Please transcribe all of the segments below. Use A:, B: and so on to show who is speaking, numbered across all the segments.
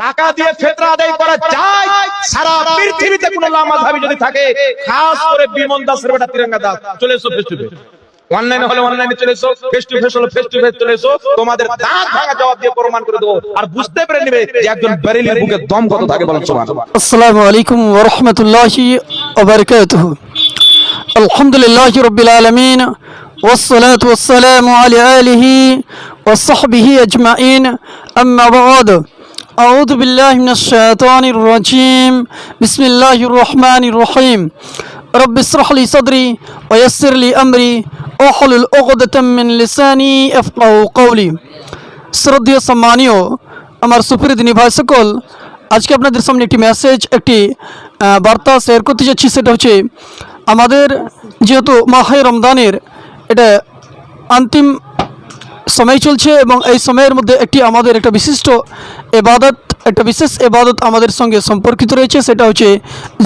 A: টাকা দিয়ে ফিতরা আদায় করা যায়। সারা পৃথিবীতে কোন লামাযহাবী যদি থাকে, খাস করে বিমন দাসের বেটা তিরঙ্গা দাস, চলে এসো ফেস টু ফেস। অনলাইনে হলে অনলাইনে চলে এসো, ফেস টু ফেস হলে ফেস টু ফেস চলে এসো। তোমাদের দাঁত ভাঙা জবাব দিয়ে প্রমাণ করে দেবো, আর বুঝতে পেরে নেবে যে একজন বেরেলির বুকে দম কত থাকে। বলেন সুবহানাল্লাহ।
B: আসসালামু আলাইকুম ওয়া রাহমাতুল্লাহি ওয়া বারাকাতুহু। আলহামদুলিল্লাহি রাব্বিল আলামিন ওয়াসসালাতু ওয়াসসালামু আলা আলিহি ওয়া সাহবিহি আজমাইন। আম্মা বা'দ। আউযু বিল্লাহি মিনাশ শাইতানির রাজীম। বিসমিল্লাহির রহমানির রহিম। রব্বি ইশরাহ লি সাদরি ওয়া ইয়াসসির লি আমরি ওয়াহলুল উকদাতাম মিন লিসানি ইয়াফকাহু কওলি। শ্রদ্ধেয় সম্মানীয় আমার সুপ্রিয় দিনী ভাই সকল, আজকে আপনাদের সামনে একটি মেসেজ, একটি বার্তা শেয়ার করতে যাচ্ছি। সেটা হচ্ছে, আমাদের যেহেতু মাহে রমজানের এটা অন্তিম সময় চলছে, এবং এই সময়ের মধ্যে আমাদের একটা বিশিষ্ট ইবাদত, একটা বিশেষ ইবাদত আমাদের সঙ্গে সম্পর্কিত রয়েছে। সেটা হচ্ছে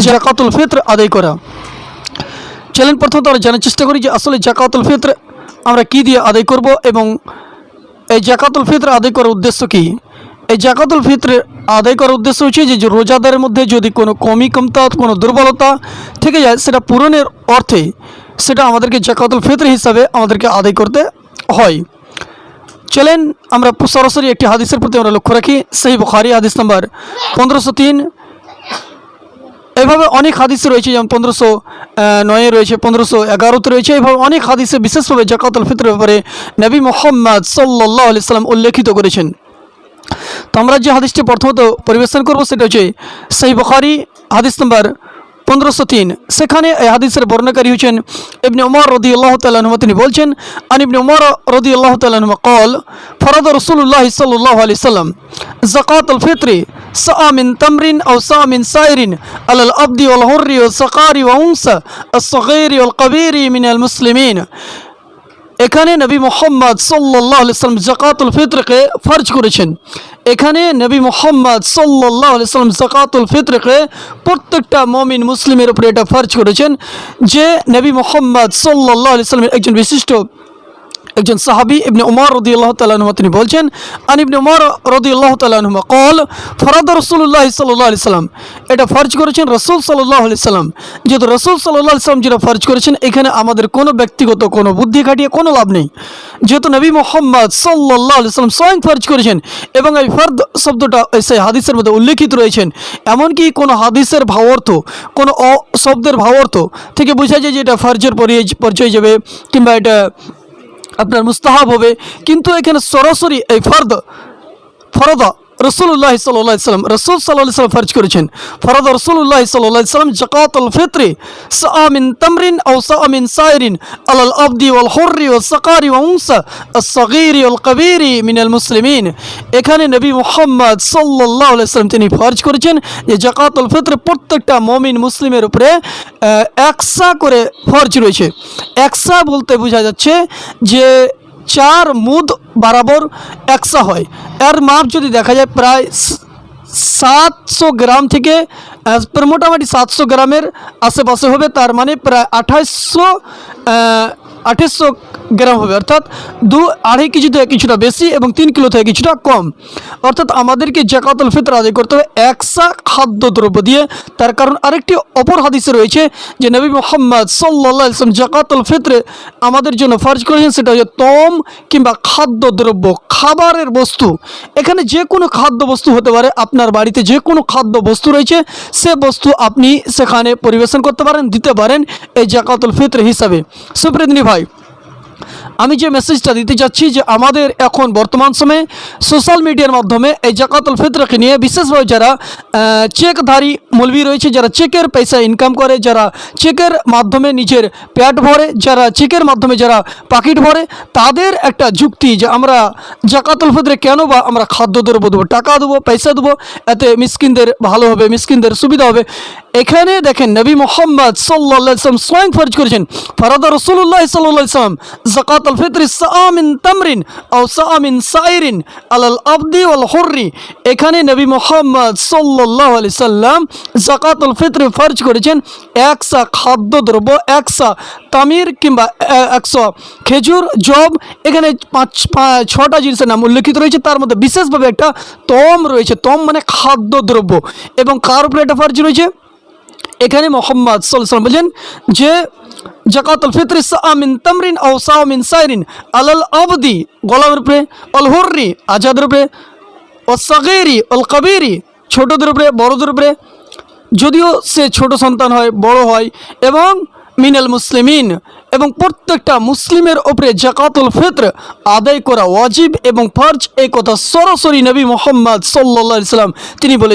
B: যাকাতুল ফিতর আদায় করা। চলেন প্রথমত আমরা জানার চেষ্টা করি যে আসলে যাকাতুল ফিতর আমরা কী দিয়ে আদায় করব, এবং এই যাকাতুল ফিতর আদায় করার উদ্দেশ্য কী। এই যাকাতুল ফিতর আদায় করার উদ্দেশ্য হচ্ছে যে রোজাদারের মধ্যে যদি কোনো কমি কমতা, কোনো দুর্বলতা থেকে যায়, সেটা পূরণের অর্থে সেটা আমাদেরকে যাকাতুল ফিতর হিসাবে আমাদেরকে আদায় করতে হয়। চলেন আমরা সরাসরি একটি হাদিসের প্রতি আমরা লক্ষ্য রাখি। সহিহ বুখারী হাদিস নাম্বার 1503। এভাবে অনেক হাদিসে রয়েছে, যেমন 1509 রয়েছে, 1511 রয়েছে। এইভাবে অনেক হাদিসে বিশেষভাবে যাকাতুল ফিতরের ব্যাপারে নবী মুহাম্মদ সাল্লাল্লাহু আলাইহি সাল্লাম উল্লেখিত করেছেন। তো আমরা যে হাদিসটি প্রথমত পরিবেশন করব সেটা হচ্ছে সহিহ বুখারী হাদিস নাম্বার 1503। সেখানে এই হাদিসের বর্ণনাকারী হচ্ছেন ইবনে উমর রাদিয়াল্লাহু তাআলা আনহু। তিনি বলছেন, আন ইবনে উমর রাদিয়াল্লাহু তাআলা আনহু قال فرض رسول الله صلى الله عليه وسلم زكاة الفطر صاع من تمر أو صاع من سائر على العبد والحر والصغير والأنثى الصغير والكبير من المسلمين। এখানে নবী মুহাম্মদ সাল্লাল্লাহু আলাইহি সাল্লাম যাকাতুল ফিতরকে ফরজ করেছেন। এখানে নবী মুহাম্মদ সাল্লাল্লাহু আলাইহি সাল্লাম যাকাতুল ফিতরকে প্রত্যেকটা মুমিন মুসলিমের উপরে এটা ফরজ করেছেন। যে নবী মুহাম্মদ সাল্লাল্লাহু আলাইহি সাল্লামের একজন বিশিষ্ট একজন সাহাবী ইবনে উমর রাদিয়াল্লাহু তাআলা আনহু তিনি বলছেন, আন ইবনে উমর রাদিয়াল্লাহু তাআলা আনহু قال فرض رسول الله সাল্লাল্লাহু আলাইহি সাল্লাম, এটা ফরজ করেছেন রাসূল সাল্লাল্লাহু আলাইহি সাল্লাম। যেহেতু রাসূল সাল্লাল্লাহু আলাইহি সাল্লাম যেটা ফরজ করেছেন, এখানে আমাদের কোনো ব্যক্তিগত কোনো বুদ্ধি খাটিয়ে কোনো লাভ নেই। যেহেতু নবী মুহাম্মদ সাল্লাল্লাহু আলাইহি সাল্লাম স্বয়ং ফরজ করেছেন, এবং এই ফরদ শব্দটা সেই হাদিসের মধ্যে উল্লেখিত রয়েছেন। এমনকি কোনো হাদিসের ভাবার্থ, কোনো শব্দের ভাবার্থ থেকে বোঝা যায় যে এটা ফরজের পরিচয় যাবে, কিংবা এটা আপনার মুস্তাহাব হবে। কিন্তু এখানে সরাসরি এই ফরদা রাসূলুল্লাহ সাল্লাল্লাহু আলাইহি সাল্লাম, রাসূল সাল্লাল্লাহু আলাইহি সাল্লাম ফরজ করেছেন। ফরদা রাসূলুল্লাহ সাল্লাল্লাহু আলাইহি সাল্লাম যাকাতুল ফিতর সাআ মিন তামরিন আও সাআ মিন সাইরিন আলাল আবদি ওয়াল হুররি ওয়াস সাকারি ওয়া উনসা আস-সাগীরি ওয়াল কাবীরি মিনাল মুসলিমিন। এখানে নবী মুহাম্মদ সাল্লাল্লাহু আলাইহি সাল্লাম তিনি ফরজ করেছেন যে যাকাতুল ফিতর প্রত্যেকটা মুমিন মুসলিমের উপরে একসা করে ফরজ রয়েছে। একসা বলতে বোঝা যাচ্ছে যে 4 মুদ বরাবর একসা হয়। এর মাপ যদি দেখা যায় প্রায় 700 গ্রাম থেকে মোটামুটি 700 গ্রামের আশেপাশে হবে। তার মানে প্রায় 2800 গ্রাম হবে, অর্থাৎ 2-2.5 কেজি থেকে কিছুটা বেশি এবং 3 কিলো থেকে কিছুটা কম। অর্থাৎ আমাদেরকে যাকাতুল ফিতর আদায় করতে হবে একসা খাদ্যদ্রব্য দিয়ে। তার কারণ আরেকটি অপর হাদিসে রয়েছে যে নবী মুহাম্মদ সাল্লাল্লাহু আলাইহি ওয়াসাল্লাম যাকাতুল ফিতর আমাদের জন্য ফরজ করেছেন, সেটা হচ্ছে তম কিংবা খাদ্যদ্রব্য, খাবারের বস্তু। এখানে যে কোনো খাদ্য বস্তু হতে পারে। আপনার বাড়িতে যে কোনো খাদ্য বস্তু রয়েছে, সে বস্তু আপনি সেখানে পরিবেশন করতে পারেন, দিতে পারেন এই যাকাতুল ফিতর হিসাবে। সুপ্রিয় দিনী ভাই, আমি যে মেসেজটা দিতে চাচ্ছি যে আমাদের এখন বর্তমান সময়ে সোশ্যাল মিডিয়ার মাধ্যমে এই যাকাতুল ফিতরকে নিয়ে বিশেষভাবে যারা চেকধারী মৌলবি রয়েছে, যারা চেকের পয়সা ইনকাম করে, যারা চেকের মাধ্যমে নিজের পেট ভরে, যারা চেকের মাধ্যমে যারা পাকিট ভরে, তাদের একটা যুক্তি যে আমরা যাকাতুল ফিতরে কেন বা আমরা খাদ্যদ্রব্য দেবো, টাকা দেবো, পয়সা দেবো, এতে মিসকিনদের ভালো হবে, মিসকিনদের সুবিধা হবে। এখানে দেখেন নবী মুহাম্মদ সাল্লাল্লাহু আলাইহি ওয়াসাল্লাম স্বয়ং ফরজ করেছেন। ফরদা রাসূলুল্লাহ সাল্লাল্লাহু আলাইহি ওয়াসাল্লাম যাকাত জাকাতুল ফিতর সাআ মিন তামরিন আও সাআ মিন সাইরিন আলাল আবদি ওয়াল হুররি। এখানে নবী মুহাম্মদ সাল্লাল্লাহু আলাইহি সাল্লাম জাকাতুল ফিতর ফরজ করেছেন 100 খাদ্যদ্রব্য, 100 তামির কিংবা 100 খেজুর, জব। এখানে 6টা জিনিসের নাম উল্লেখিত রয়েছে, তার মধ্যে বিশেষভাবে একটা তম রয়েছে। তম মানে খাদ্যদ্রব্য। এবং কার উপরে এটা ফরজ রয়েছে? এখানে মুহাম্মদ সাল্লাল্লাহু আলাইহি ওয়াসাল্লাম বলেন যে জাকাতুল ফিতর সাআ মিন তামরিন আও সাআ মিন সাইরিন আলাল আবদি, গোলামের উপরে, আল হুররি, আজাদের উপরে, ওয়াস সাগীরি আল কাবীরি, ছোটদের উপরে, বড়দের উপরে, যদিও সে ছোট সন্তান হয়, বড় হয়, এবং মিনাল মুসলিমিন, এবং প্রত্যেকটা মুসলিমের উপরে জাকাতুল ফিতর আদায় করা ওয়াজিব এবং ফরজ। এই কথা সরাসরি নবী মুহাম্মদ সাল্লাল্লাহু আলাইহি ওয়াসাল্লাম তিনি বলেছেন।